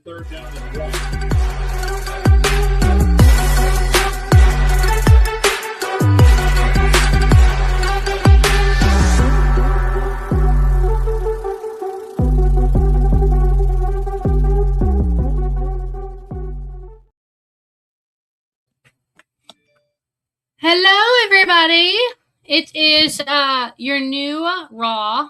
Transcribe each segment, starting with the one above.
third down and 1. Hello, everybody. It is your new Raw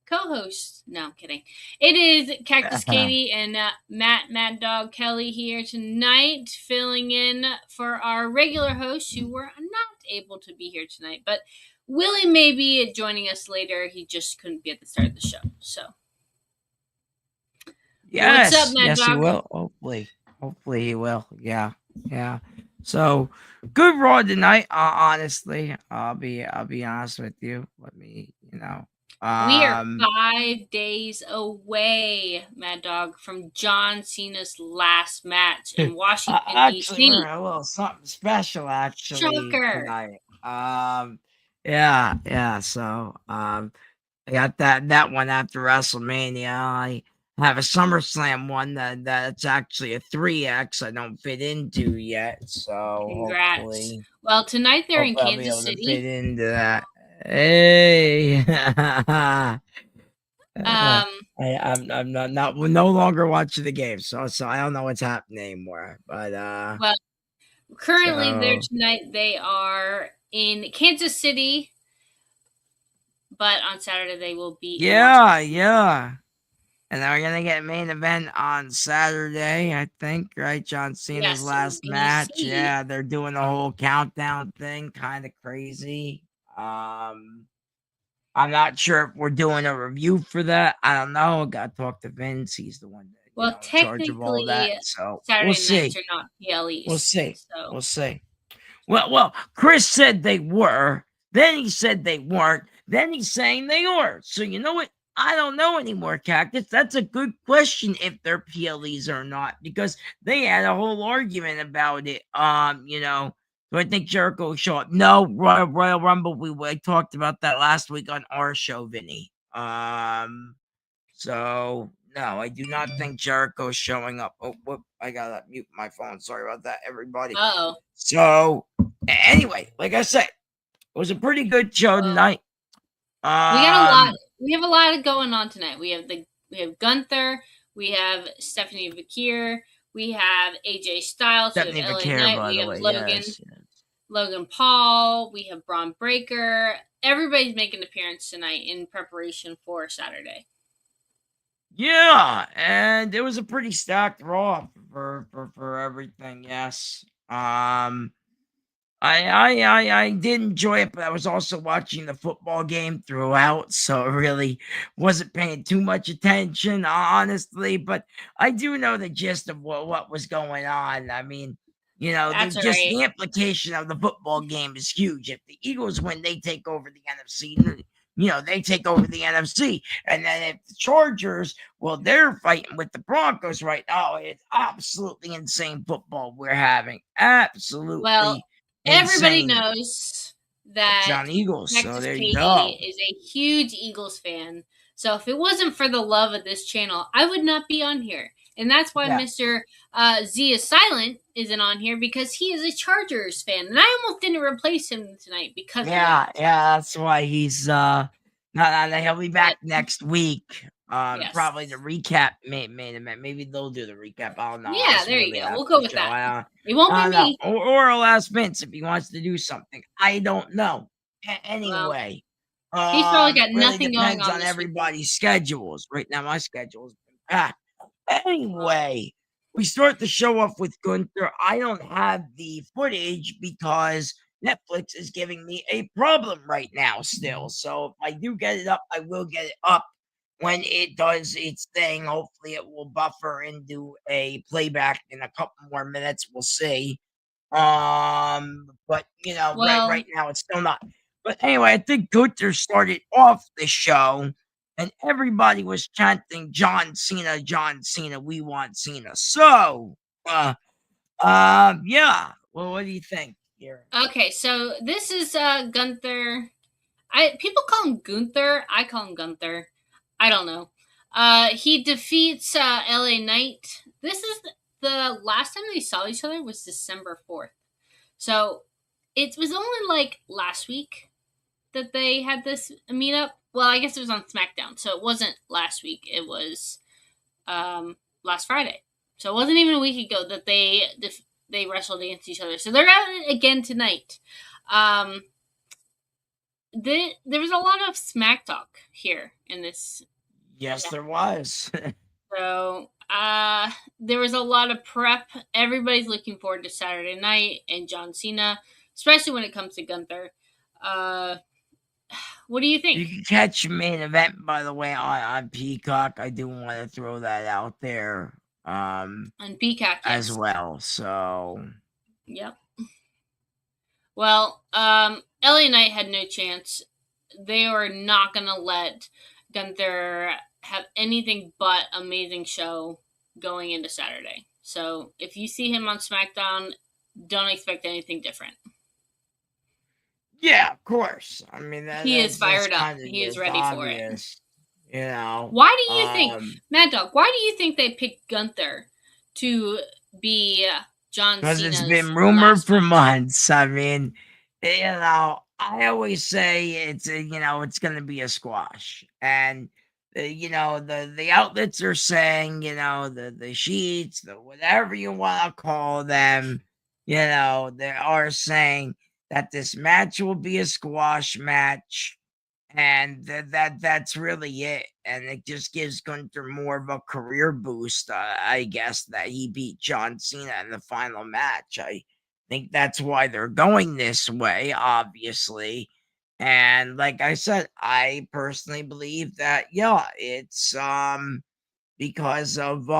co-host. No, I'm kidding. It is Cactus Katie and Mad Dog Kelly here tonight, filling in for our regular hosts who were not able to be here tonight. But Willie may be joining us later. He just couldn't be at the start of the show. So, yes, what's up, Mad yes, Dog? he will. Hopefully he will. Yeah. So good Raw tonight. Honestly, I'll be honest with you. Let me, we are 5 days away, Mad Dog, from John Cena's last match in Washington, actually, D.C. we're a little something special actually Shocker. tonight. Yeah. So, I got that one after WrestleMania. I have a SummerSlam one that's actually a 3X I don't fit into yet. So Congrats. hopefully, Well, tonight they're in I'll be Kansas able to fit City. into that. Hey. I'm not no longer watching the game, so I don't know what's happening anymore. But Well, currently there tonight they are in Kansas City, but on Saturday they will be in Washington. And then we're gonna get main event on Saturday, I think, right? John Cena's last match. DC. Yeah, they're doing the whole countdown thing, kind of crazy. I'm not sure if we're doing a review for that. I don't know. Got to talk to Vince. He's the one that, in charge of all that. So Saturday we'll see. nights are not PLEs. We'll see. So. We'll see. Well, Chris said they were. Then he said they weren't. Then he's saying they are. So you know what? I don't know anymore, Cactus. That's a good question if they're PLEs or not, because they had a whole argument about it. Do I think Jericho will show up? No, Royal Rumble. We talked about that last week on our show, Vinny. So no, I do not think Jericho's showing up. Oh, whoop, I gotta mute my phone. Sorry about that, everybody. Uh-oh. So anyway, like I said, it was a pretty good show tonight. We got a lot. We have a lot going on tonight. We have Gunther. We have Stephanie Vakir. We have AJ Styles. Stephanie we have Vakir, LA Knight. by We the have way. Logan. Yes. Logan Paul. We have Braun Breaker. Everybody's making an appearance tonight in preparation for Saturday. Yeah, and it was a pretty stacked Raw for everything. Yes. I did enjoy it, but I was also watching the football game throughout, so I really wasn't paying too much attention, honestly. But I do know the gist of what was going on. I mean, the implication of the football game is huge. If the Eagles win, they take over the NFC. They take over the NFC. And then if the Chargers, well, they're fighting with the Broncos right now. It's absolutely insane football we're having. Absolutely. Well, everybody knows that John Eagles. Texas So there Katie you go. is a huge Eagles fan. So if it wasn't for the love of this channel, I would not be on here. And that's why Mr. Z is silent isn't on here, because he is a Chargers fan. And I almost didn't replace him tonight because of that. Yeah, that's why he's not on. He'll be back next week. Probably the recap main event. Maybe they'll do the recap. I don't know. Yeah, there you go. We'll go with that. It won't be me. Or I'll ask Vince if he wants to do something. I don't know. Anyway. He's probably got nothing going on everybody's schedules. Right now, my schedule's been packed. Anyway, we start the show off with Gunther. I don't have the footage because Netflix is giving me a problem right now still. So if I do get it up, I will get it up when it does its thing. Hopefully it will buffer and do a playback in a couple more minutes. We'll see. But right now it's still not. But anyway, I think Gunther started off the show and everybody was chanting John Cena, we want Cena. So yeah. Well, what do you think here? Okay, so this is Gunther. People call him Gunther. I call him Gunther. I don't know. He defeats LA Knight. This is the last time they saw each other was December 4th. So it was only like last week that they had this meetup. Well, I guess it was on SmackDown, so it wasn't last week. It was last Friday. So it wasn't even a week ago that they wrestled against each other. So they're at it again tonight. There was a lot of smack talk here in this. Yes, there was. So there was a lot of prep. Everybody's looking forward to Saturday night and John Cena, especially when it comes to Gunther. What do you think? You can catch main event, by the way, on Peacock. I do want to throw that out there. On Peacock, yes. As well. So yep. Well, LA Knight had no chance. They are not gonna let Gunther have anything but amazing show going into Saturday. So if you see him on SmackDown, don't expect anything different. Yeah, of course. I mean, he is fired up. He is ready obvious, for it. You know. Why do you think, Mad Dog? Why do you think they picked Gunther to be John Cena's? Because it's been rumored for months. I mean, you know, I always say it's it's going to be a squash, and the outlets are saying the sheets, the whatever you want to call them, they are saying that this match will be a squash match, and that's really it. And it just gives Gunther more of a career boost, I guess, that he beat John Cena in the final match. I think that's why they're going this way, obviously. And like I said, I personally believe that, it's because of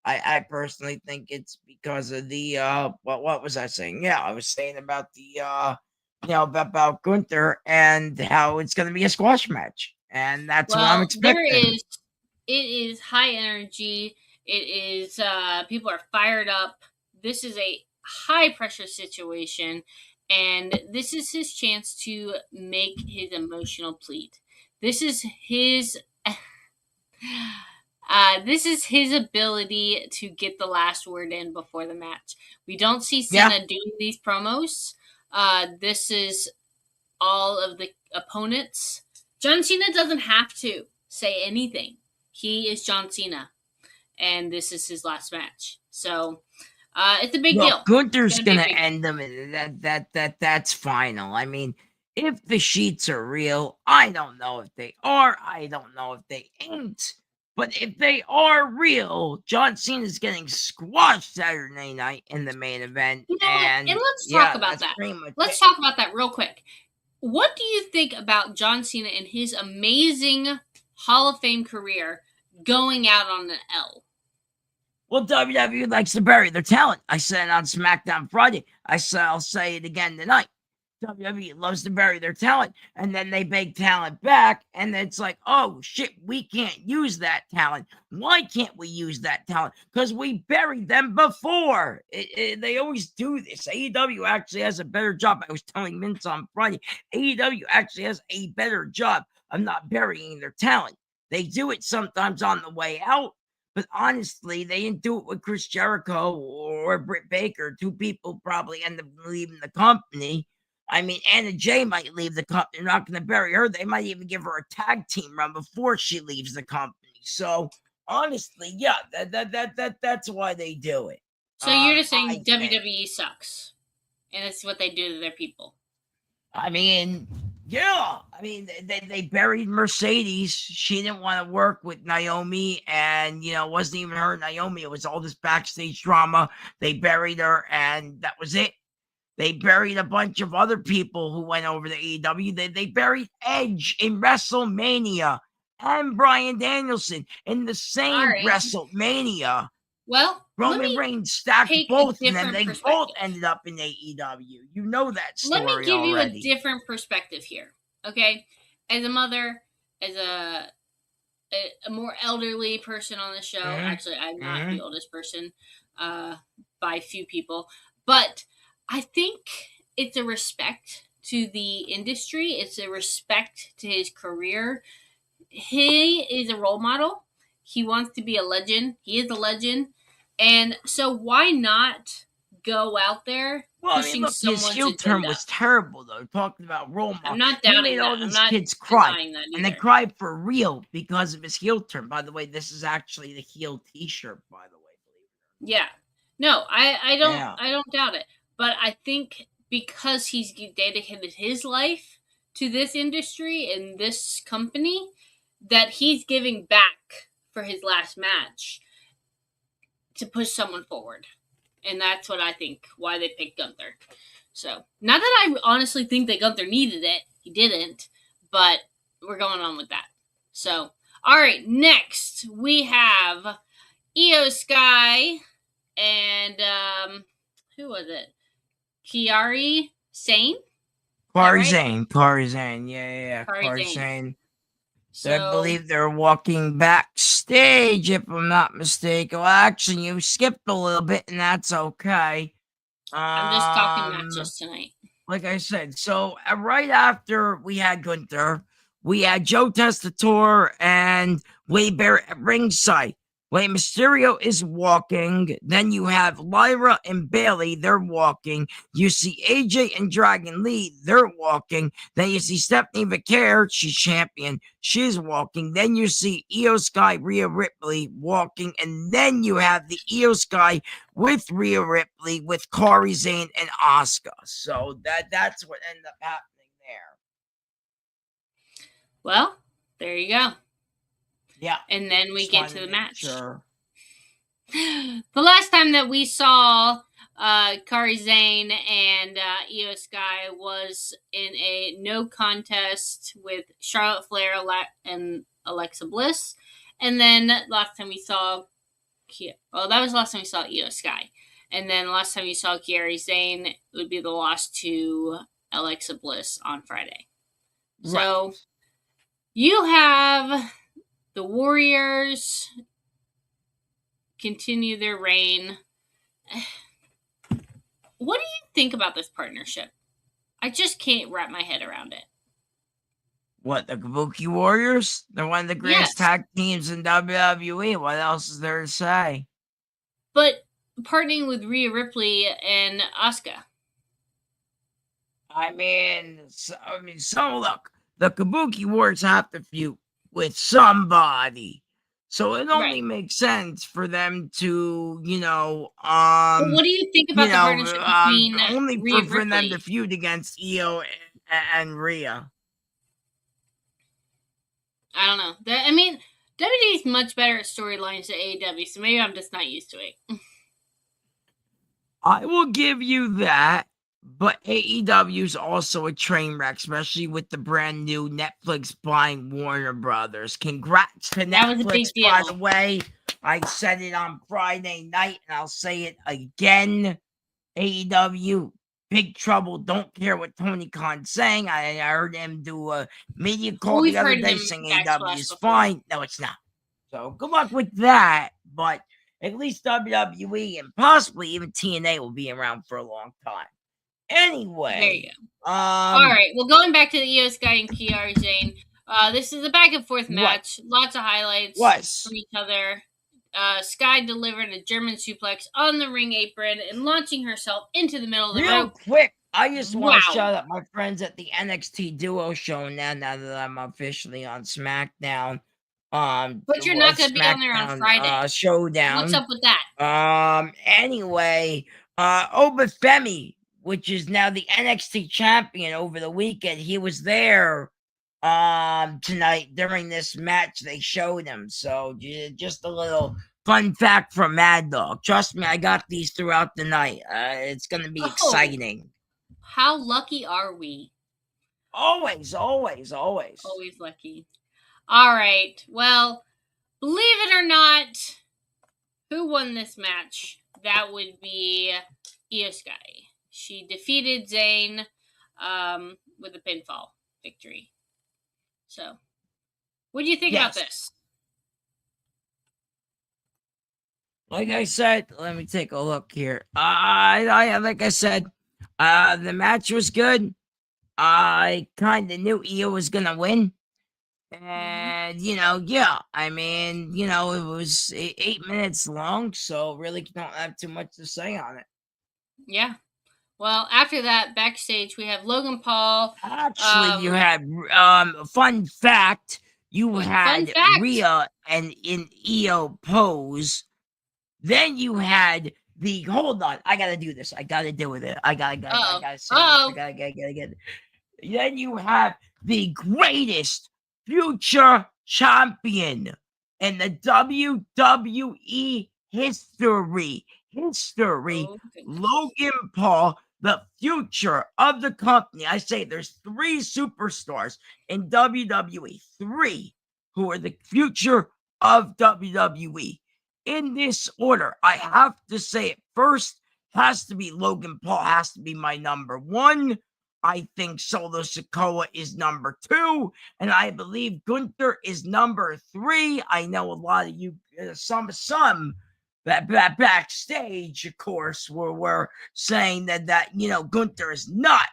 I personally think it's because of the what was I saying? Yeah, I was saying about the about Gunther and how it's going to be a squash match, and that's what I'm expecting. It is high energy. It is people are fired up. This is a high pressure situation, and this is his chance to make his emotional plea. This is his this is his ability to get the last word in before the match. We don't see Cena doing these promos. This is all of the opponents. John Cena doesn't have to say anything. He is John Cena, and this is his last match. So it's a big deal. Gunther's gonna end them, and that's final. I mean, if the sheets are real, I don't know if they are. I don't know if they ain't. But if they are real, John Cena's getting squashed Saturday night in the main event. And let's talk about that. Let's talk about that real quick. What do you think about John Cena and his amazing Hall of Fame career going out on an L? Well, WWE likes to bury their talent. I said it on SmackDown Friday. I'll say it again tonight. WWE loves to bury their talent, and then they beg talent back, and it's like, oh shit, we can't use that talent. Why can't we use that talent? Because we buried them before. They always do this. AEW actually has a better job. I was telling Vince on Friday, AEW actually has a better job of not burying their talent. They do it sometimes on the way out, but honestly, they didn't do it with Chris Jericho or Britt Baker. Two people probably end up leaving the company. I mean, Anna Jay might leave the company. They're not going to bury her. They might even give her a tag team run before she leaves the company. So honestly, yeah, that's why they do it. So you're just saying WWE sucks, and it's what they do to their people. I mean, yeah. I mean, they buried Mercedes. She didn't want to work with Naomi, and it wasn't even her Naomi. It was all this backstage drama. They buried her, and that was it. They buried a bunch of other people who went over to AEW. They buried Edge in WrestleMania and Bryan Danielson in the same WrestleMania. Well, Roman Reigns stacked both of them. They both ended up in AEW. You know that story already. Let me give you a different perspective here, okay? As a mother, as a more elderly person on the show. Actually, I'm not the oldest person by few people, but I think it's a respect to the industry. It's a respect to his career. he is a role model. He wants to be a legend. He is a legend. And so why not go out there Well, I mean, pushing look, his someone's heel turn agenda? was terrible, though. Talking about role I'm model, not he made doubting all that. I'm these not kids cry, denying that and they either. cried for real because of his heel turn. By the way, this is actually the heel T-shirt. By the way, Yeah. No, yeah. I don't doubt it. But I think because he's dedicated his life to this industry and this company, that he's giving back for his last match to push someone forward. And that's what I think why they picked Gunther. So, not that I honestly think that Gunther needed it. He didn't, but we're going on with that. So, all right, next we have Io Sky and who was it? Kiari Sane? Is that right? Kari Zane, yeah, Kiari Kari Sane. Zane. I So believe they're walking backstage, if I'm not mistaken. Well, actually, you skipped a little bit, and that's okay. I'm just talking Um, matches tonight. like I said, so right after we had Gunther, we had Joe Testator and Wade Barrett at ringside. Wait, Mysterio is walking. Then you have Lyra and Bailey, they're walking. You see AJ and Dragon Lee, they're walking. Then you see Stephanie Vaquer, she's champion, she's walking. Then you see Io Sky, Rhea Ripley walking. And then you have the Io Sky with Rhea Ripley, with Kairi Sane and Asuka. So that's what ended up happening there. Well, there you go. Yeah. And then we Just get wanted to the make match. Sure. The last time that we saw Kairi Sane and Io Sky was in a no contest with Charlotte Flair and Alexa Bliss. And then last time we saw that was the last time we saw Io Sky. And then last time we saw Kairi Sane would be the loss to Alexa Bliss on Friday. Right. So you have the Warriors continue their reign. What do you think about this partnership? I just can't wrap my head around it. What, the Kabuki Warriors? They're one of the greatest tag teams in WWE. What else is there to say? But partnering with Rhea Ripley and Asuka. I mean, so look, the Kabuki Warriors have to feud with somebody. So it only makes sense for them to, But what do you think about the partnership between only Rhea for them Ripley? to feud against Io and Rhea. I don't know. I mean, WWE is much better at storylines than AEW, so maybe I'm just not used to it. I will give you that, but AEW is also a train wreck, especially with the brand new Netflix buying Warner Brothers. Congrats to That was a big Netflix, deal. by the way. I said it on Friday night, and I'll say it again. AEW, big trouble. Don't care what Tony Khan's saying. I heard him do a media call We've the other heard day him saying backsplash AEW is before. fine. No, it's not. So good luck with that. But at least WWE and possibly even TNA will be around for a long time. Anyway, there you go. All right. Well, going back to the Io Sky and Kairi Sane, this is a back and forth match. Lots of highlights from each other. Sky delivered a German suplex on the ring apron and launching herself into the middle of the rope. Quick, I just want to shout out my friends at the NXT Duo show now that I'm officially on SmackDown. But you're not going to be on there on Friday. Showdown. What's up with that? Anyway, Obafemi, which is now the NXT champion over the weekend, he was there tonight during this match. They showed him. So just a little fun fact from Mad Dog. Trust me, I got these throughout the night. It's going to be exciting. How lucky are we? Always lucky. All right. Well, believe it or not, who won this match? That would be Io Sky. She defeated Zayn with a pinfall victory. So, what do you think about this? Like I said, let me take a look here. Like I said, the match was good. I kind of knew Io was gonna win. And I mean, it was 8 minutes long, so really don't have too much to say on it. Yeah. Well, after that, backstage we have Logan Paul. Actually, you had fun fact, you Fun had fact. Rhea and in EO pose. Then you had the hold on, I gotta do this. I gotta do with it. I Uh gotta say this. I oh. gotta get it. Then you have the greatest future champion in the WWE history. Oh goodness. Logan Paul, the future of the company. I say there's three superstars in WWE, three who are the future of WWE. In this order, I have to say it first has to be Logan Paul, has to be my number one. I think Solo Sikoa is number two, and I believe Gunther is number three. I know a lot of you, some that backstage, of course, were saying that Gunther is not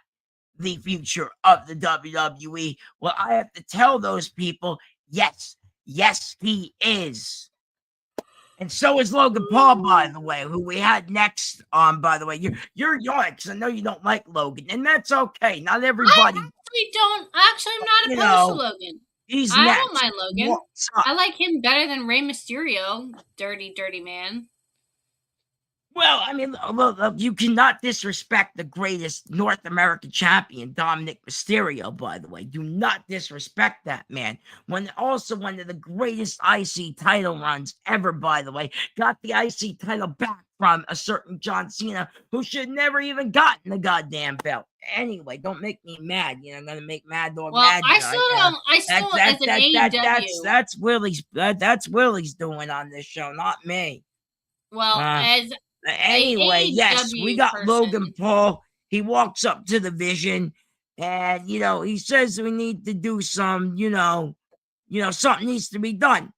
the future of the WWE. Well, I have to tell those people, yes, he is. And so is Logan Paul, by the way, who we had next. By the way, you're yawning because I know you don't like Logan, and that's okay. Not everybody, I'm not you opposed to know, Logan. he's I don't next. mind Logan. What's up? I like him better than Rey Mysterio. Dirty, dirty man. Well, I mean, look, you cannot disrespect the greatest North American champion, Dominic Mysterio, by the way. Do not disrespect that man. Also one of the greatest IC title runs ever, by the way. Got the IC title back from a certain John Cena who should never even gotten the goddamn belt. Anyway, don't make me mad. I'm gonna make Mad Dog Well, mad I tonight. still don't. I That's still, as an that's Willie's that's Willie's doing on this show, not me. well, Uh, as a Anyway, yes, we AEW got Logan person, Paul. He walks up to the Vision, and he says we need to do some, something needs to be done,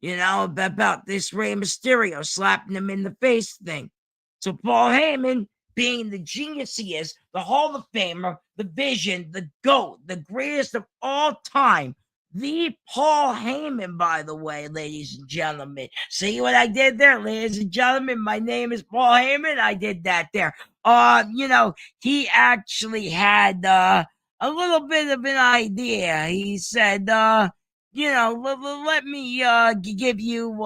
about this Rey Mysterio slapping him in the face thing. So Paul Heyman, being the genius he is, the Hall of Famer, the Vision, the GOAT, the greatest of all time, the Paul Heyman, by the way, ladies and gentlemen. See what I did there, ladies and gentlemen? My name is Paul Heyman. I did that there. He actually had a little bit of an idea. He said, let me give you,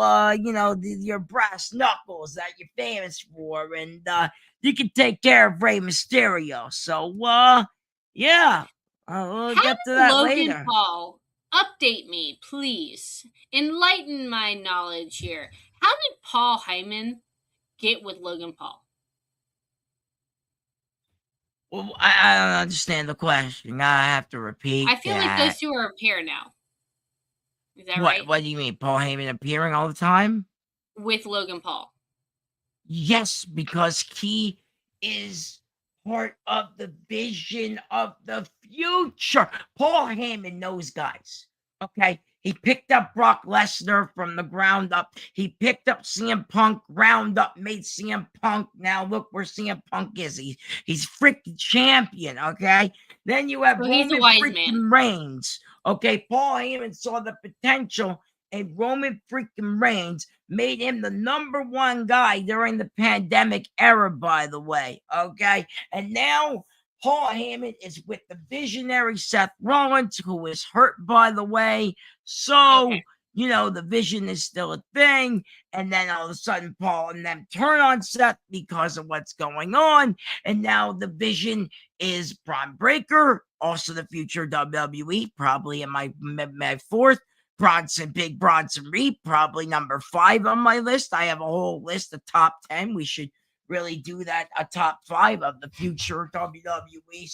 your brass knuckles that you're famous for, and you can take care of Rey Mysterio. So, yeah, we'll how get to did that Logan later. Paul update me, please? Enlighten my knowledge here. How did Paul Heyman get with Logan Paul? Well, I don't understand the question. I have to repeat I feel like those that. two are a pair now. Is that What? right? What do you mean? Paul Heyman appearing all the time? With Logan Paul. Yes, because he is part of the vision of the future. Paul Heyman knows guys. Okay. He picked up Brock Lesnar from the ground up. He picked up CM Punk, ground up, made CM Punk. Now look where CM Punk is. He's freaking champion. Okay. Then you have So he's a Roman wise man. freaking Reigns. Okay. Paul Heyman saw the potential in Roman freaking Reigns, made him the number one guy during the pandemic era, by the way. Okay. And now Paul Heyman is with the visionary Seth Rollins, who is hurt, by the way. So, Okay. the vision is still a thing. And then all of a sudden, Paul and them turn on Seth because of what's going on. And now the vision is Braun Breaker, also the future WWE, probably in my fourth. Big Bronson Reed, probably number 5 on my list. I have a whole list of top 10. We should really do that, a top 5 of the future WWE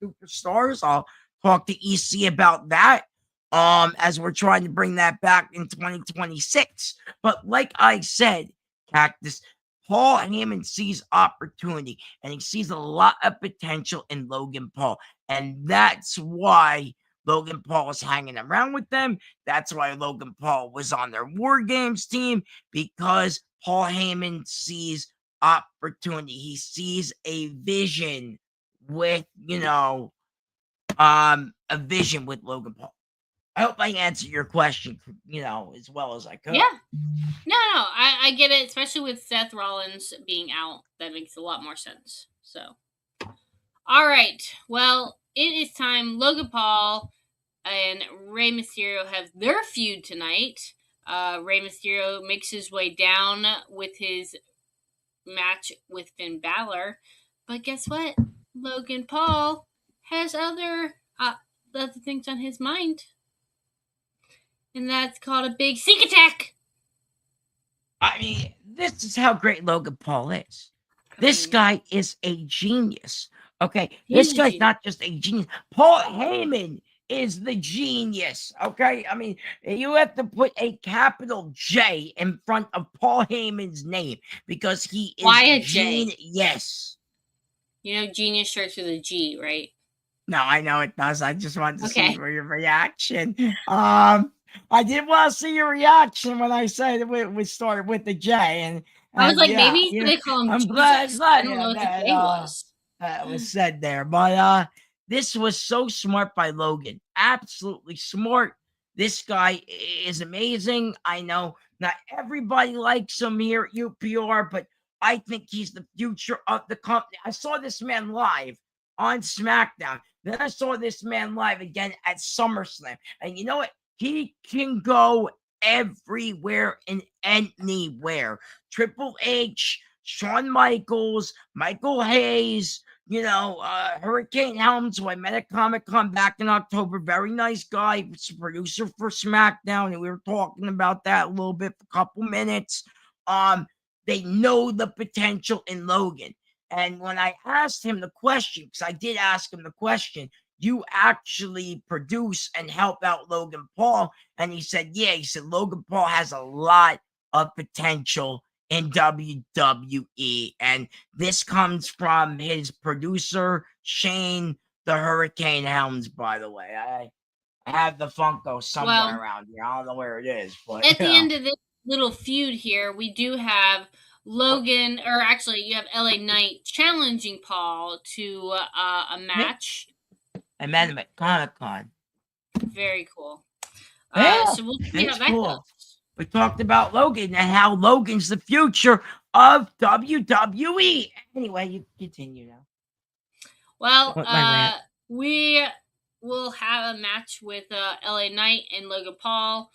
superstars. I'll talk to EC about that as we're trying to bring that back in 2026. But like I said, Cactus, Paul Heyman sees opportunity and he sees a lot of potential in Logan Paul. And that's why Logan Paul is hanging around with them. That's why Logan Paul was on their War Games team, because Paul Heyman sees opportunity. He sees a vision with, a vision with Logan Paul. I hope I answered your question, as well as I could. Yeah. No, I get it, especially with Seth Rollins being out. That makes a lot more sense. So, all right. Well, it is time. Logan Paul and Rey Mysterio have their feud tonight. Rey Mysterio makes his way down with his match with Finn Balor, but guess what? Logan Paul has other things on his mind, and that's called a big sneak attack. I mean, this is how great Logan Paul is. This guy is a genius. Okay, this guy's not just a genius. Paul Heyman is the genius. Okay, I mean, you have to put a capital J in front of Paul Heyman's name because he is Why a J? genius. You know, genius starts with a G, right? No, I know it does. I just wanted to see Okay. your reaction. I did want to see your reaction when I said we started with the J, and I was like, yeah, maybe he's gonna call him I'm Jesus. I glad don't know what the that J was. that was said there. But this was so smart by Logan. Absolutely smart. This guy is amazing. I know not everybody likes him here at UPR, but I think he's the future of the company. I saw this man live on SmackDown. Then I saw this man live again at SummerSlam. And you know what? He can go everywhere and anywhere. Triple H, Shawn Michaels, Michael Hayes, Hurricane Helms, who I met at Comic-Con back in October. Very nice guy. He's a producer for SmackDown, and we were talking about that a little bit for a couple minutes. They know the potential in Logan. And when I asked him the question, because I did ask him the question, you actually produce and help out Logan Paul? And he said, yeah, he said, Logan Paul has a lot of potential in WWE. And this comes from his producer, Shane the Hurricane Helms, by the way. I have the Funko somewhere around here. I don't know where it is, but at the end of this little feud here, we do have Logan, or actually, you have LA Knight challenging Paul to a match. I met him at Comic-Con. Very cool. Yeah, so we'll see how that goes. We talked about Logan and how Logan's the future of WWE. Anyway, you continue now. Well, we will have a match with LA Knight and Logan Paul.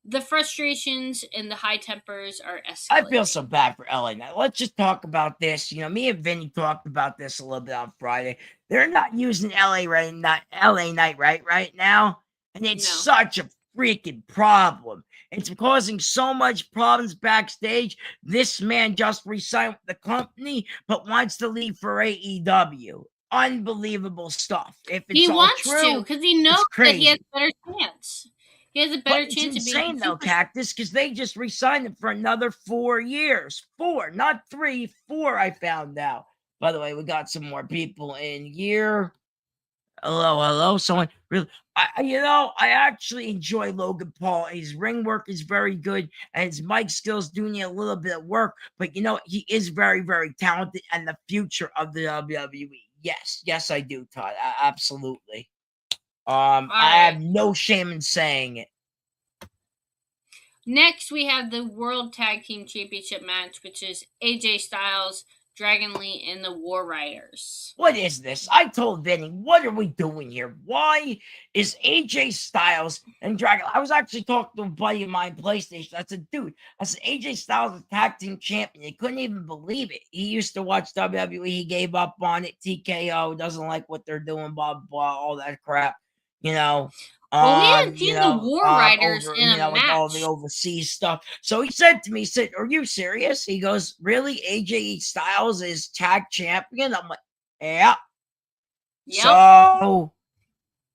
The frustrations and the high tempers are escalating. I feel so bad for LA Knight. Let's just talk about this. Me and Vinny talked about this a little bit on Friday. They're not using LA Knight right now, and it's such a freaking problem. It's causing so much problems backstage. This man just resigned with the company, but wants to leave for AEW. Unbelievable stuff. If it's he all wants true, to, because he knows that he has a better chance. He has a better chance of being insane though, Cactus, because they just re-signed him for another 4 years. 4, not 3, 4. I found out. By the way, we got some more people in here. Hello. Someone really, I actually enjoy Logan Paul. His ring work is very good, and his mic skills do need a little bit of work. But he is very, very talented, and the future of the WWE. Yes, I do, Todd. Absolutely. I have no shame in saying it. Next, we have the World Tag Team Championship match, which is AJ Styles, Dragon Lee, and the War Riders. What is this? I told Vinny, what are we doing here? Why is AJ Styles and Dragon? I was actually talking to a buddy of mine, PlayStation. I said, dude, AJ Styles is tag team champion. He couldn't even believe it. He used to watch WWE. He gave up on it. TKO doesn't like what they're doing, blah, blah, all that crap. We haven't seen the War Riders in a match. With all the overseas stuff. So he said to me, are you serious? He goes, really? AJ Styles is tag champion? I'm like, yeah. Yep. So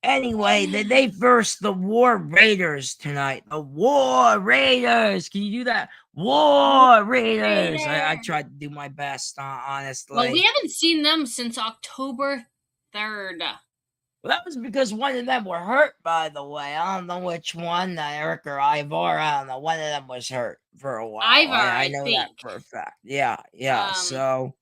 anyway, they versed the War Raiders tonight. The War Raiders. Can you do that? War Raiders. I tried to do my best, honestly. Well, we haven't seen them since October 3rd. Well, that was because one of them were hurt, by the way. I don't know which one, Eric or Ivar. I don't know. One of them was hurt for a while. Ivar, I know think. that for a fact. Yeah. So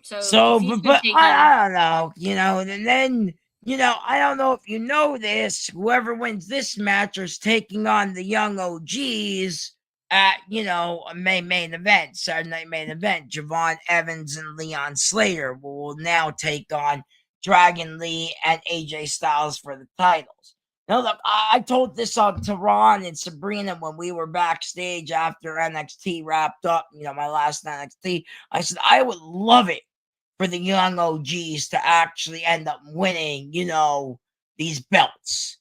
but I don't know, and then I don't know if you know this. Whoever wins this match is taking on the young OGs at, a main event, Saturday night main event. Javon Evans and Leon Slater will now take on Dragon Lee and AJ Styles for the titles. Now, look, I told this to Ron and Sabrina when we were backstage after NXT wrapped up, my last NXT. I said, I would love it for the young OGs to actually end up winning, these belts.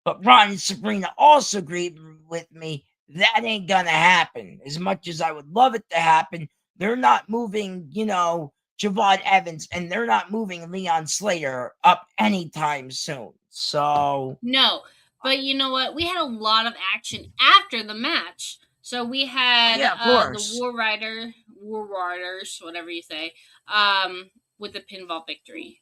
But Ron and Sabrina also agreed with me that ain't gonna happen. As much as I would love it to happen, they're not moving, Javon Evans and they're not moving Leon Slater up anytime soon. So no, but you know what? We had a lot of action after the match. So we had the War Riders, whatever you say, with the pinfall victory.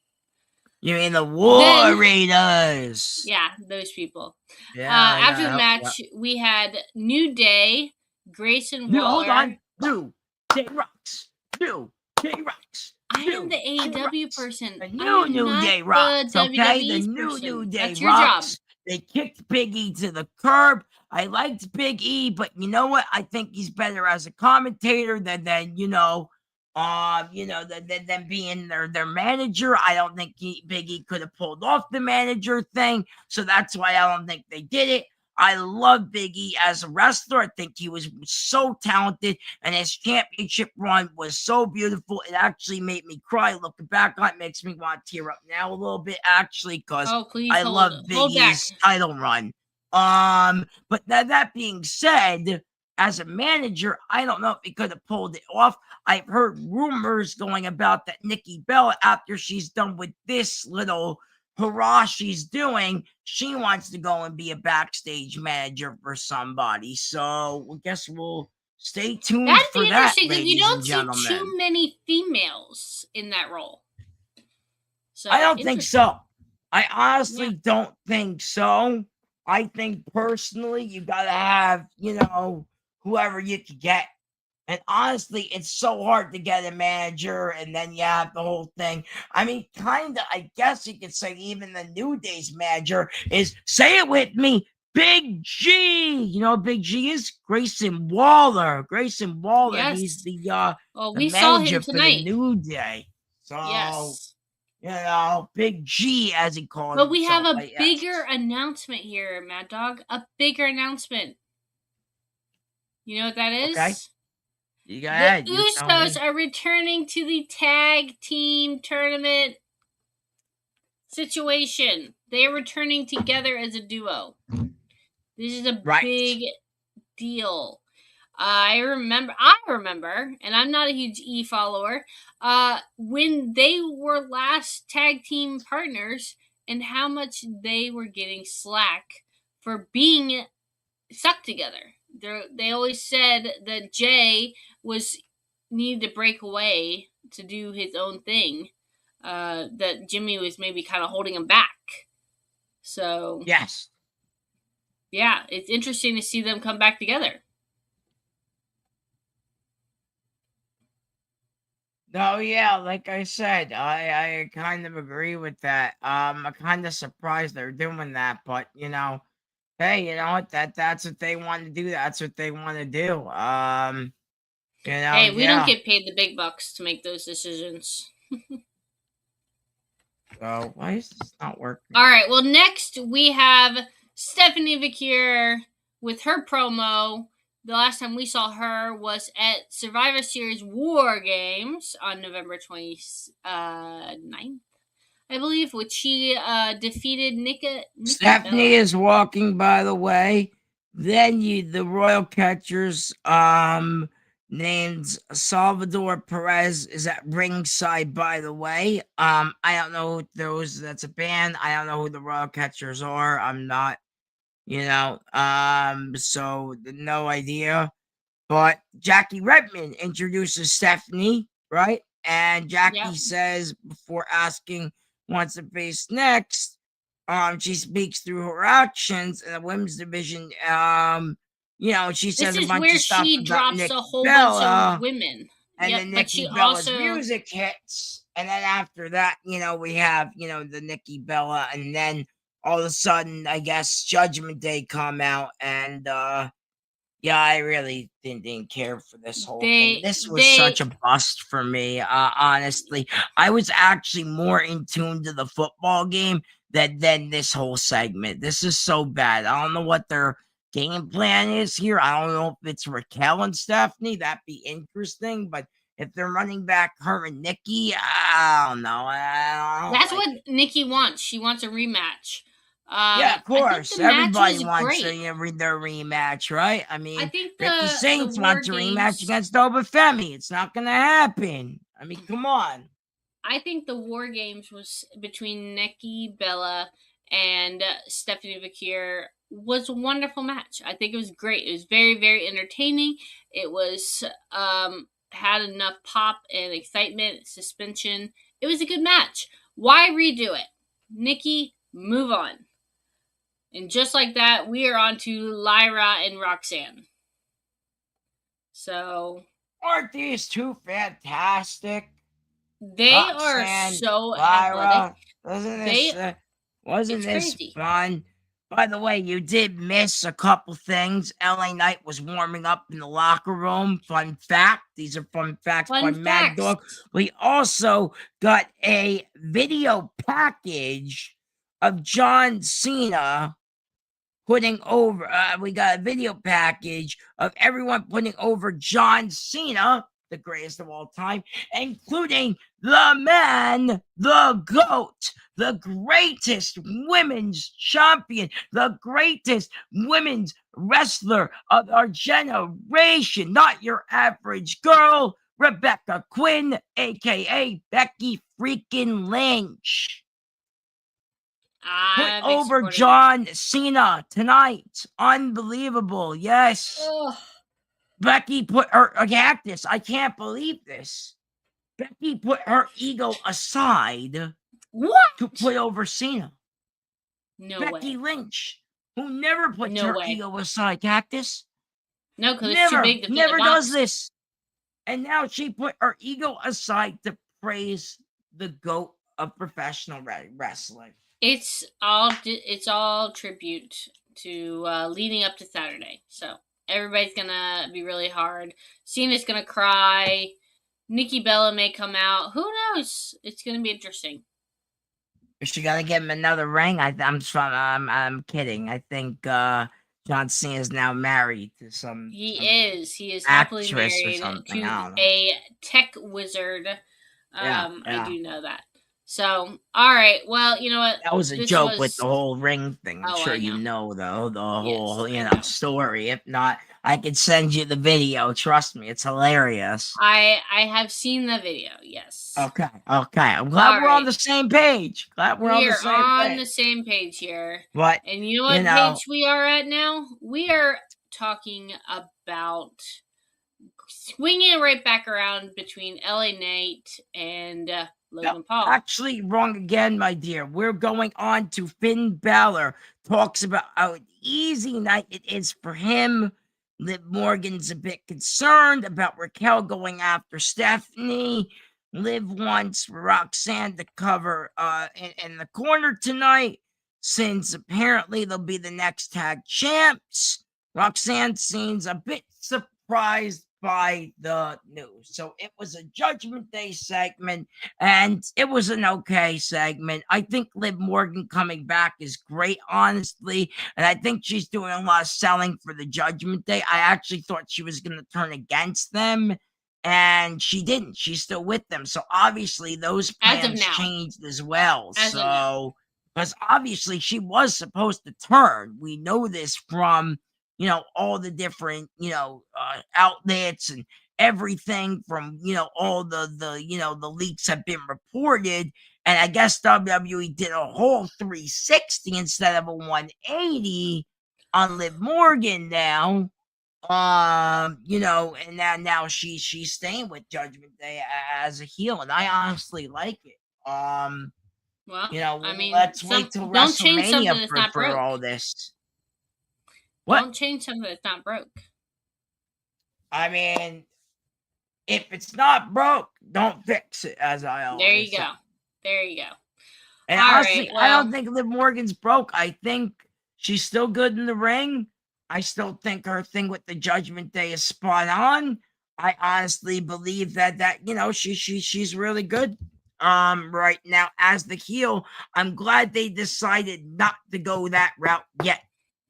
You mean the War Raiders? Yeah, those people. Yeah. After the match, we had New Day, Grayson Waller. Hold on. New Day Rocks. New Day Rocks. I am the AEW person. The New Day Rocks. Okay, the New Day That's your Rocks. job. They kicked Big E to the curb. I liked Big E, but you know what? I think he's better as a commentator than than being their manager. I don't think Big E could have pulled off the manager thing, so that's why I don't think they did it. I love Big E as a wrestler. I think he was so talented, and his championship run was so beautiful. It actually made me cry. Looking back on it, makes me want to tear up now a little bit, actually, because I love Big E's title run. But that being said, as a manager, I don't know if he could have pulled it off. I've heard rumors going about that Nikki Bella, after she's done with this little hurrah she's doing, she wants to go and be a backstage manager for somebody. So I guess we'll stay tuned for that. That'd be interesting because you don't see too many females in that role. So I don't think so. I honestly don't think so. I think personally you gotta have, whoever you can get. And honestly, it's so hard to get a manager, and then you have the whole thing. I mean, kind of, I guess you could say even the New Day's manager is, say it with me, Big G. You know what Big G is? Grayson Waller. Grayson Waller. Yes. He's the we saw him tonight. For the New Day. So, Big G, as he called But we have a bigger announcement here, Mad Dog. A bigger announcement. You know what that is? Okay. You go ahead. The Usos are returning to the tag team tournament situation. They are returning together as a duo. This is a big deal. I remember, and I'm not a huge E follower, when they were last tag team partners and how much they were getting slack for being stuck together. They always said that Jay needed to break away to do his own thing. That Jimmy was maybe kind of holding him back. So yes, yeah, it's interesting to see them come back together. No, yeah, like I said, I kind of agree with that. I'm kind of surprised they're doing that, but hey, you know what? That's what they want to do. That's what they want to do. Hey, we don't get paid the big bucks to make those decisions. So why is this not working? All right. Well, next we have Stephanie Vicure with her promo. The last time we saw her was at Survivor Series War Games on November 29th, I believe, which she defeated Nikki Stephanie Bella. is walking, by the way. Then the Royal Catchers named Salvador Perez is at ringside, by the way. I don't know who that's a band. I don't know who the Royal Catchers are. I'm not, so no idea. But Jackie Redmond introduces Stephanie, right? And Jackie says, before asking wants to face next, she speaks through her actions in the women's division. She says a bunch of stuff she about drops Nikki a whole Bella, bunch of women. And then Nikki Bella's music hits, And then after that, we have, the Nikki Bella, and then all of a sudden, I guess Judgment Day come out, and yeah, I really didn't care for this whole thing. This was such a bust for me, honestly. I was actually more in tune to the football game than this whole segment. This is so bad. I don't know what their game plan is here. I don't know if it's Raquel and Stephanie. That'd be interesting, but if they're running back her and Nikki, I don't know. That's what Nikki wants. She wants a rematch. Yeah, of course. Everybody wants great. their rematch, right? I mean, I think Ricky Saints wants a rematch games, against Obafemi. It's not going to happen. I mean, come on. I think the War Games was between Nikki Bella and Stephanie Vakir was a wonderful match. I think it was great. It was very, very entertaining. It was had enough pop and excitement, suspension. It was a good match. Why redo it? Nikki, move on. And just like that, we are on to Lyra and Roxanne. So, aren't these two fantastic? They are so Lyra, athletic. Wasn't this fun? By the way, you did miss a couple things. LA Knight was warming up in the locker room. Fun fact. These are fun facts by Mad Dog. We also got a video package of John Cena putting over, we got a video package of everyone putting over John Cena, the greatest of all time, including the man, the GOAT, the greatest women's champion, the greatest women's wrestler of our generation, not your average girl, Rebecca Quinn, aka Becky freaking Lynch. Put over John Cena tonight. Unbelievable. Yes. Ugh. Becky put her cactus. I can't believe this. Becky put her ego aside. What? To put over Cena. No Becky way. Lynch, who never puts her ego aside, Cactus. No, because it's too big to fit never does this. And now she put her ego aside to praise the GOAT of professional wrestling. It's all tribute to leading up to Saturday. So everybody's gonna be really hard. Cena's gonna cry. Nikki Bella may come out. Who knows? It's gonna be interesting. Is she gonna give him another ring? I'm kidding. I think John Cena is now married to some. He is happily married to a tech wizard. I do know that. So, all right. Well, you know what? That was a joke with the whole ring thing. I'm sure you know, though, the whole story. If not, I could send you the video. Trust me, it's hilarious. I have seen the video. Yes. Okay. I'm glad we're on the same page. The same page here. But and you know what page we are at now? We are talking about swinging it right back around between LA Knight and Logan Paul. Actually, wrong again, my dear. We're going on to Finn Balor. Talks about how easy night it is for him. Liv Morgan's a bit concerned about Raquel going after Stephanie. Liv wants Roxanne to cover in the corner tonight, since apparently they'll be the next tag champs. Roxanne seems a bit surprised by the news. So it was a Judgment Day segment, and it was an okay segment. I think Liv Morgan coming back is great, honestly, and I think she's doing a lot of selling for the Judgment Day. I actually thought she was going to turn against them, and she didn't. She's still with them. So obviously those plans changed as well. Because obviously she was supposed to turn. We know this from all the different, outlets and everything from, all the leaks have been reported. And I guess WWE did a whole 360 instead of a 180 on Liv Morgan now. And now she's staying with Judgment Day as a heel, and I honestly like it. Well, let's wait till WrestleMania for all this. What? Don't change something that's not broke. I mean, if it's not broke, don't fix it, as I always There you say. go. There you go. And All honestly, right. I don't Well, think Liv Morgan's broke. I think she's still good in the ring. I still think her thing with the Judgment Day is spot on. I honestly believe that she's really good right now as the heel. I'm glad they decided not to go that route yet.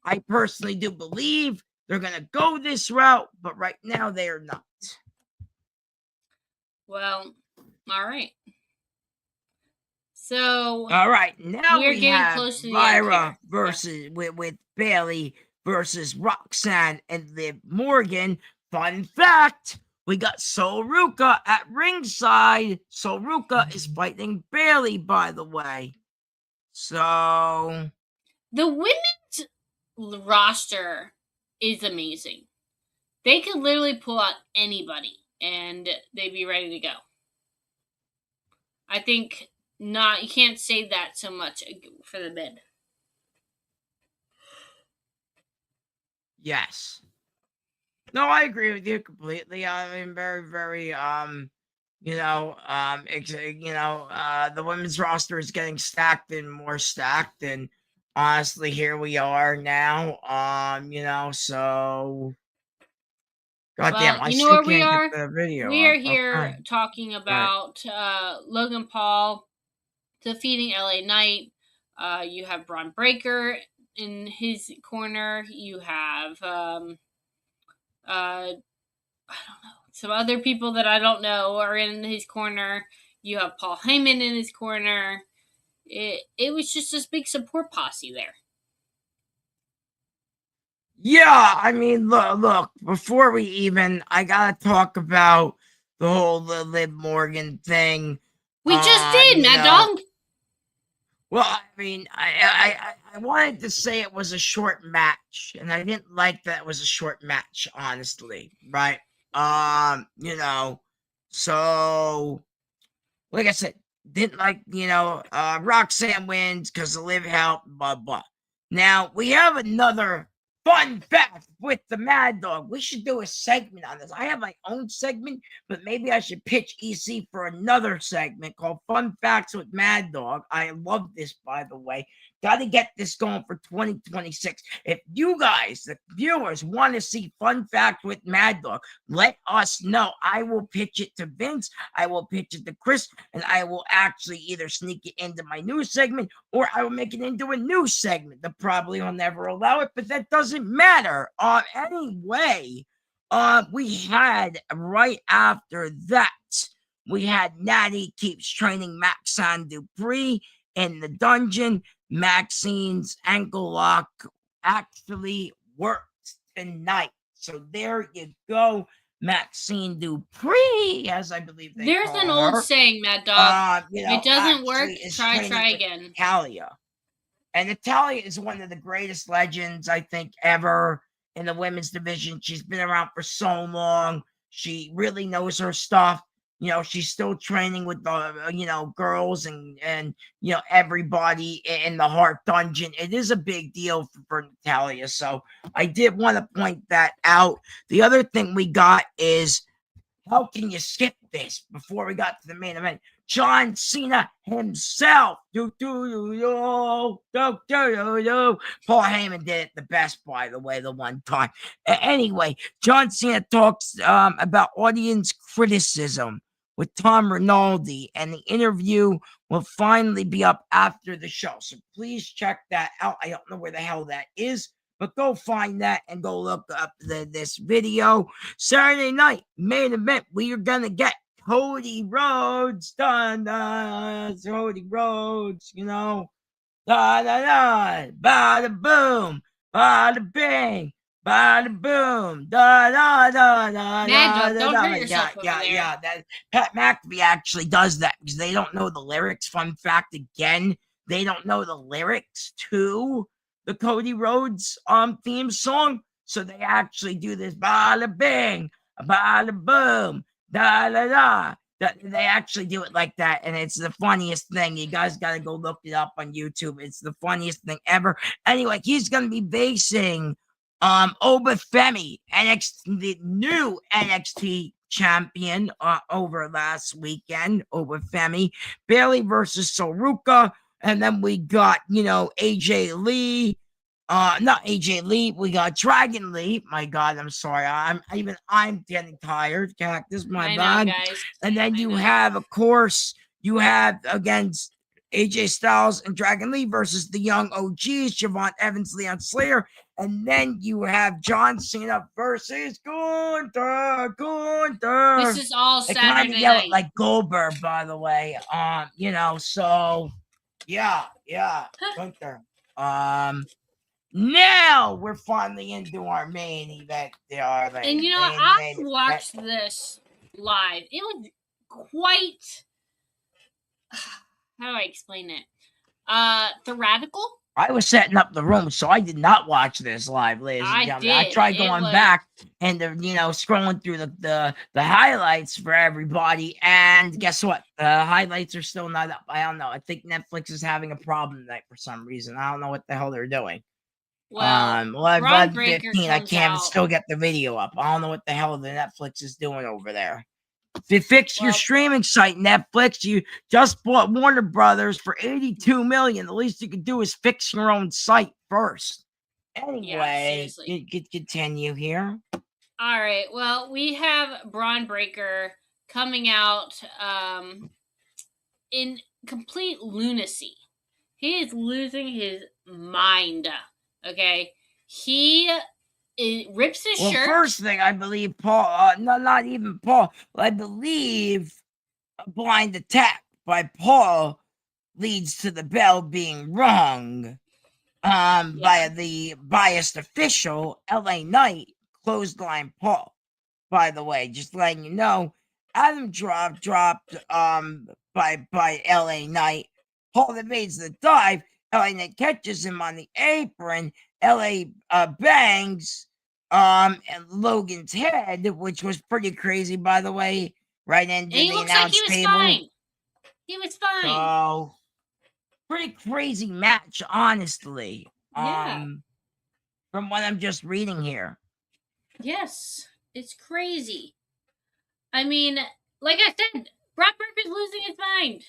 I personally do believe they're gonna go this route, but right now they are not. well, all right. So All right, now we're we getting have close to the end Lyra here. versus with Bailey versus Roxanne and Liv Morgan. Fun fact: we got Soruka at ringside. Soruka is fighting Bailey, by the way. So The women's roster is amazing. They could literally pull out anybody and they'd be ready to go. I think not. You can't say that so much for the men. yes, no, I agree with you completely. I mean, very, very, the women's roster is getting stacked and more stacked, and honestly, here we are now. So goddamn, Well, I you know still where we can't get are? the video We are up. here Okay, talking right. about Logan Paul defeating LA Knight. You have Braun Breaker in his corner. You have I don't know, some other people that I don't know are in his corner. You have Paul Heyman in his corner. It was just this big support posse there. Yeah, I mean, look. Before I gotta talk about the whole Liv Morgan thing. We just Um, did, you Mad know, Dog. Well, I mean, I wanted to say it was a short match, and I didn't like that it was a short match, honestly, right? So like I said, didn't like, Roxanne wins because of Liv help, blah blah. Now we have another fun fact with the Mad Dog. We should do a segment on this. I have my own segment, but maybe I should pitch EC for another segment called Fun Facts with Mad Dog. I love this, by the way. Got to get this going for 2026. If you guys, the viewers, want to see Fun Facts with Mad Dog, let us know. I will pitch it to Vince. I will pitch it to Chris, and I will actually either sneak it into my news segment or I will make it into a new segment. The probably will never allow it, but that doesn't matter. Anyway, we had right after that, we had Natty keeps training Maxine Dupree in the dungeon. Maxine's ankle lock actually worked tonight. So there you go. Maxine Dupree, as I believe they There's call an old her, saying, Mad Dog. If it doesn't work, actually is try training with again. Natalia. And Natalia is one of the greatest legends, I think, ever in the women's division. She's been around for so long. She really knows her stuff. She's still training with the, girls and everybody in the Heart Dungeon. It is a big deal for Natalia. So I did want to point that out. The other thing we got is, how can you skip this before we got to the main event? John Cena himself. Paul Heyman did it the best, by the way, the one time. Anyway, John Cena talks about audience criticism with Tom Rinaldi, and the interview will finally be up after the show. So please check that out. I don't know where the hell that is, but go find that and go look up this video. Saturday night, main event, we are going to get Cody Rhodes. Cody Rhodes, da da da, bada boom, bada bing, bada boom, da da da da Mad da Dog, da don't da. hurt yourself over there. Yeah. That Pat McAfee actually does that because they don't know the lyrics. Fun fact again, they don't know the lyrics to the Cody Rhodes theme song, so they actually do this bada bing, bada boom, da da da. They actually do it like that, and it's the funniest thing. You guys got to go look it up on YouTube. It's the funniest thing ever. Anyway, he's going to be basing Obafemi, the new NXT champion over last weekend over Femi. Bailey versus Soruka. And then we got, AJ Lee. Not AJ Lee. We got Dragon Lee. My God, I'm sorry. I'm getting tired. Cactus, my I bad. know, guys. And then you have, of course, against AJ Styles and Dragon Lee versus the young OGs, Javon Evans, Leon Slayer. And then you have John Cena versus Gunther. This is all They kind of Saturday yell night. it like Goldberg, by the way. So yeah, Gunther. Now we're finally into our main event. And I watched this live. It was quite. How do I explain it? Theatrical. I was setting up the room, so I did not watch this live, ladies and gentlemen. I tried going back and scrolling through the highlights for everybody, and guess what? The highlights are still not up. I don't know. I think Netflix is having a problem tonight for some reason. I don't know what the hell they're doing. Well, Live 15, I can't still get the video up. I don't know what the hell the Netflix is doing over there. If you fix your streaming site, Netflix, you just bought Warner Brothers for $82 million. The least you could do is fix your own site first. Anyway, you could continue here. All right. Well, we have Braun Breaker coming out in complete lunacy. He is losing his mind. Okay, he rips his shirt. First thing, I believe Paul. No, not even Paul. I believe a blind attack by Paul leads to the bell being rung. By the biased official, LA Knight clothesline Paul. By the way, just letting you know, Adam dropped by LA Knight. Paul evades the dive. LA Knight catches him on the apron. LA bangs and Logan's head, which was pretty crazy, by the way. Right into the announce table. Fine. He was fine. So pretty crazy match, honestly. Yeah. From what I'm just reading here. Yes, it's crazy. I mean, like I said, Brock Breaker's losing his mind.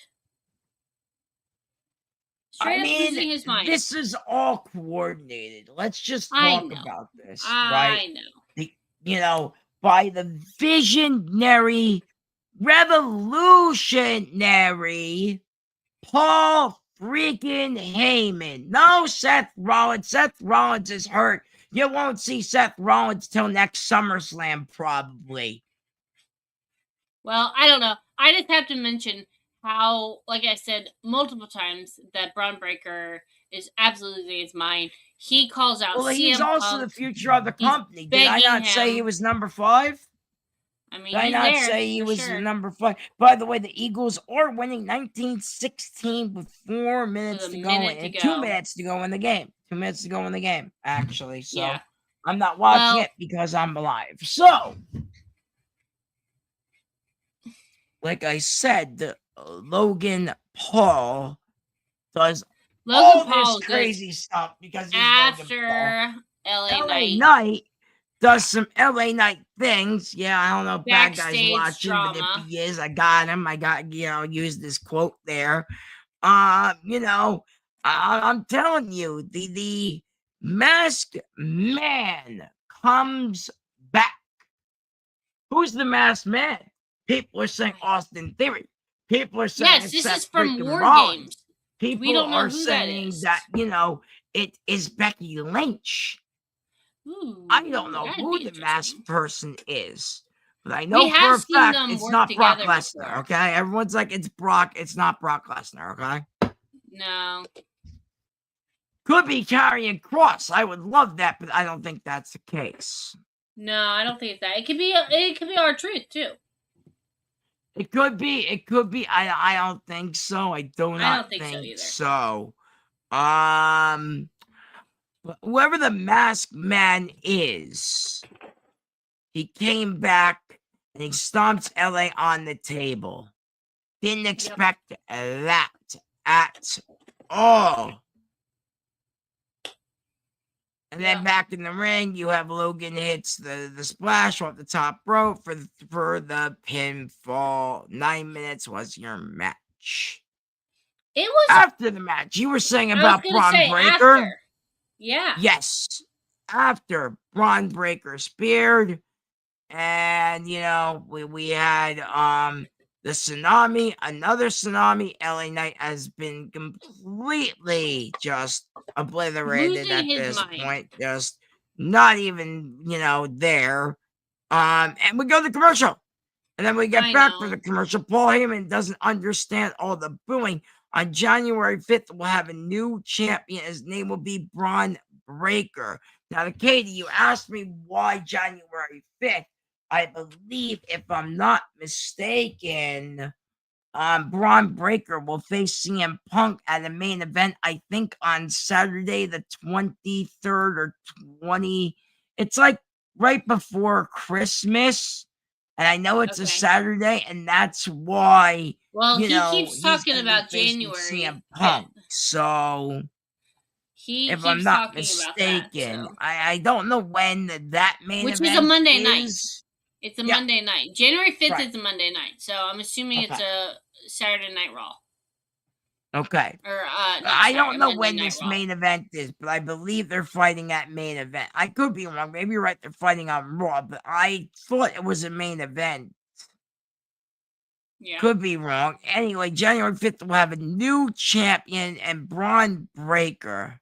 Straight up losing his mind. This is all coordinated. Let's just talk about this, right? I know. By the visionary, revolutionary Paul freaking Heyman. No Seth Rollins. Seth Rollins is hurt. You won't see Seth Rollins till next SummerSlam, probably. Well, I don't know. I just have to mention how, like I said multiple times, that Braun Breaker is absolutely losing his mind. He calls out CM he's also the future of the company. Did I not say he was number 5? I mean, Did I not say he was number 5? By the way, the Eagles are winning 19-16 with 4 minutes to go and 2 minutes to go in the game. 2 minutes to go in the game, actually. So I'm not watching it because I'm alive. So, like I said, Logan Paul does all this crazy stuff because he's after LA Knight does some LA Knight things. Yeah, I don't know if bad guys watching, but if he is, I got him. I got, use this quote there. I'm telling you, the masked man comes back. Who's the masked man? People are saying Austin Theory. People are saying this is from War Rollins. Games. People are saying that, it is Becky Lynch. Ooh, I don't know who the masked person is, but I know for a fact it's not Brock Lesnar, okay? Everyone's like, it's Brock. It's not Brock Lesnar, okay? No. Could be Karrion Kross. I would love that, but I don't think that's the case. No, I don't think it's that. It could be R-Truth too. It could be. I don't think so. I do not think so. Whoever the masked man is, he came back and he stomps LA on the table. Didn't expect that at all. And then back in the ring, you have Logan hits the splash off the top rope for the pinfall. 9 minutes was your match. It was After the match, you were saying I was about gonna Braun say Breaker. after. Yeah. Yes. After Braun Breaker speared, and we had the tsunami, another tsunami. LA Knight has been completely just obliterated Losing at his this mind. point, just not even there. And we go to commercial, and then we get back for the commercial. Paul Heyman doesn't understand all the booing. On January 5th, we'll have a new champion. His name will be Braun Breaker. Now, Katie, you asked me why January 5th. I believe, if I'm not mistaken, Braun Breaker will face CM Punk at a main event, I think on Saturday the 23rd or 20. It's like right before Christmas. And I know it's a Saturday, and that's why, well, he keeps he's talking gonna about be facing January CM 5th. Punk. So, He if keeps I'm not talking mistaken, about that. So. I don't know when that main Which event was a Monday is. night. It's a Monday night. January 5th Right. is a Monday night. So I'm assuming it's a Saturday Night Raw. Okay. Or I don't know Monday when Night this Raw. main event is, but I believe they're fighting at main event. I could be wrong. Maybe you're right. They're fighting on Raw, but I thought it was a main event. Yeah. Could be wrong. Anyway, January 5th, we'll have a new champion and Braun Breaker.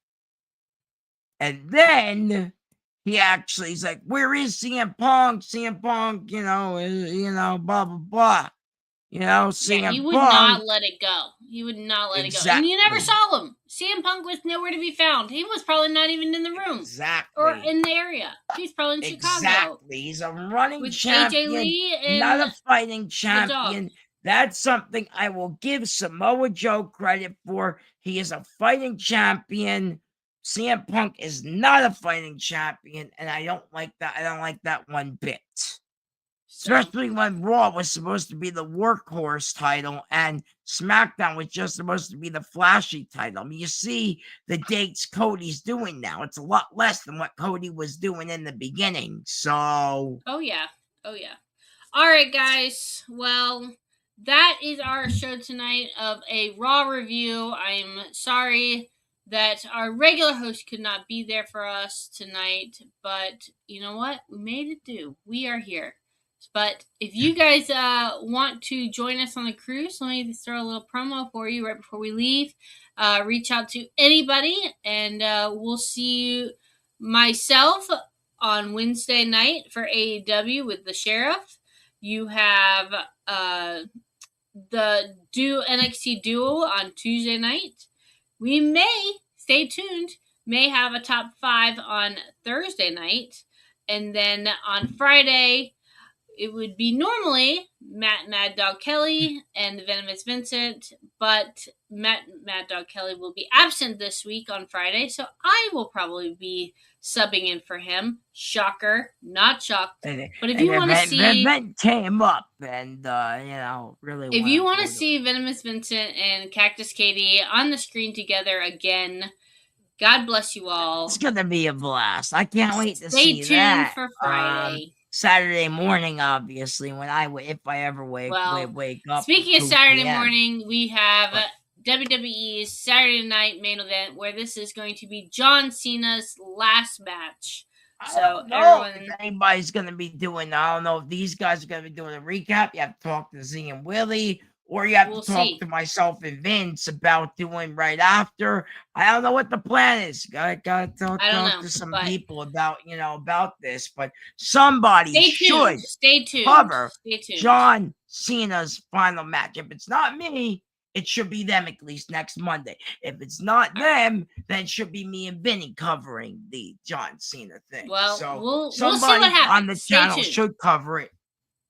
And then he's like, where is CM Punk? CM Punk, blah, blah, blah. CM he would Punk. not let it go. He would not let it go. And you never saw him. CM Punk was nowhere to be found. He was probably not even in the room. Exactly. Or in the area. He's probably in Chicago. Exactly. He's a running with champion, AJ Lee and not a fighting champion. That's something I will give Samoa Joe credit for. He is a fighting champion. CM Punk is not a fighting champion, and I don't like that. I don't like that one bit. Especially when Raw was supposed to be the workhorse title and SmackDown was just supposed to be the flashy title. I mean, you see the dates Cody's doing now. It's a lot less than what Cody was doing in the beginning. So. Oh, yeah. All right, guys. Well, that is our show tonight of a Raw review. I'm sorry that our regular host could not be there for us tonight, but you know what? We made it do. We are here. But if you guys want to join us on the cruise, let me just throw a little promo for you right before we leave. Reach out to anybody, and we'll see you, myself, on Wednesday night for AEW with the Sheriff. You have the NXT Duo on Tuesday night. We may, stay tuned, may have a top 5 on Thursday night. And then on Friday, it would be normally Mad Dog Kelly and the Venomous Vincent, but Mad Dog Kelly will be absent this week on Friday, so I will probably be subbing in for him. Shocker, not shocked. But if you want to see, the event came up, and really. If you want to see Venomous Vincent and Cactus Katie on the screen together again, God bless you all. It's gonna be a blast. I can't wait to see that. Stay tuned for Friday. Saturday morning, obviously, if I ever wake up. Speaking of Saturday morning, we have WWE's Saturday Night Main Event, where this is going to be John Cena's last match. I don't know if anybody's going to be doing. I don't know if these guys are going to be doing a recap. You have to talk to Z and Willie, or you have to talk to myself and Vince about doing right after. I don't know what the plan is. Gotta talk to some people about this. But somebody should cover John Cena's final match. If it's not me, it should be them at least next Monday. If it's not them, then it should be me and Vinny covering the John Cena thing. Well, so we'll somebody see what happens. on the channel should cover it.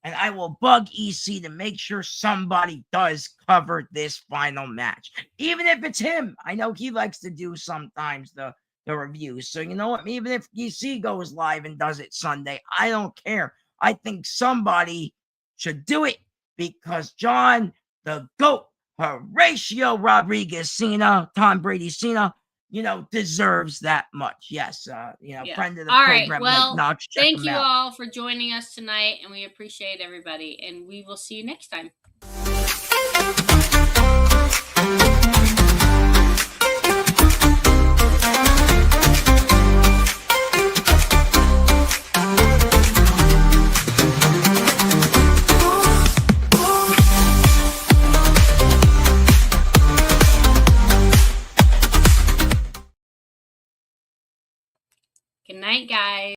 And I will bug EC to make sure somebody does cover this final match. Even if it's him. I know he likes to do sometimes the reviews. So you know what? Even if EC goes live and does it Sunday, I don't care. I think somebody should do it because John, the GOAT, Horatio Rodriguez Cena, Tom Brady Cena, deserves that much. Yes, Yeah. friend of the All right. program, Mike Well, Knox. Check thank him you out. all for joining us tonight, and we appreciate everybody. And we will see you next time. Good night, guys.